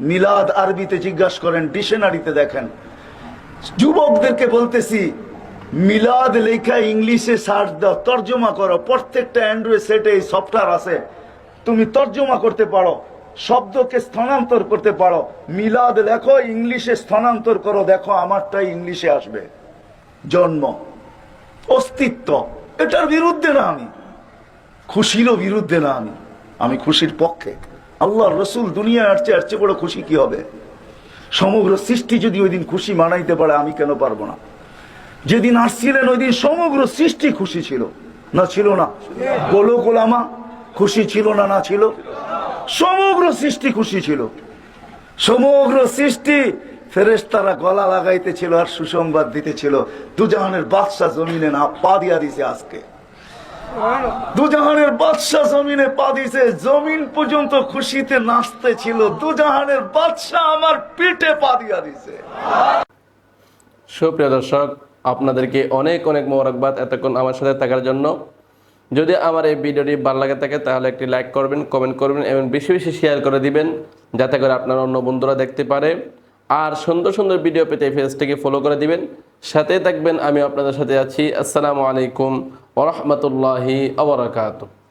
মিলাদ আরবিতে জিজ্ঞাসা করেন, ডিকশনারিতে দেখেন। যুবকদেরকে বলতেছি, মিলাদ লেখা ইংলিশে সার্চ দাও, তর্জমা করো। প্রত্যেকটা অ্যান্ড্রয়েড সেটে এই সফটওয়্যার আছে, তুমি তর্জমা করতে পারো, শব্দকে স্থানান্তর করতে পারো। মিলাদ লেখো, ইংলিশে স্থানান্তর করো, দেখো আমারটাই ইংলিশে আসবে। জন্ম, অস্তিত্ব, এটার বিরুদ্ধে না আমি, খুশিরও বিরুদ্ধে না আমি, আমি খুশির পক্ষে। আল্লাহর রসুল দুনিয়া আসছে, এর চেয়ে বড় খুশি কি হবে? সমগ্র সৃষ্টি যদি ওই দিন খুশি মানাইতে পারে, আমি কেন পারবো না? যেদিন আসছিলেন ওই দিন সমগ্র সৃষ্টি খুশি ছিল না? ছিল না? গোলো গোলামা খুশি ছিল না? না ছিল? সমগ্র সৃষ্টি খুশি ছিল। সমগ্র সৃষ্টি ফেরেশতারা গলা লাগাইতেছিল আর সুসংবাদ দিতেছিল, দুজাহানের বাদশা জমিনে না পা দিয়া দিছে। আজকে দুজাহানের বাদশা জমিনে পা দিছে, জমিন পর্যন্ত খুশিতে নাচতে ছিল। দুজাহানের বাদশা আমার পিঠে পা দিয়া দিছে। সুপ্রিয় দর্শক, আপনাদেরকে অনেক অনেক মোবারকবাদ এতক্ষণ আমার সাথে থাকার জন্য। যদি আমার এই ভিডিওটি ভালো লাগে থাকে তাহলে একটি লাইক করবেন, কমেন্ট করবেন এবং বেশি বেশি শেয়ার করে দিবেন, যাতে করে আপনার অন্য বন্ধুরা দেখতে পারে। আর সুন্দর সুন্দর ভিডিও পেতে পেজটিকে ফলো করে দিবেন, সাথে থাকবেন। আমি আপনাদের সাথে আছি। আসসালামু আলাইকুম ওয়া রাহমাতুল্লাহি ওয়া বারাকাতুহু।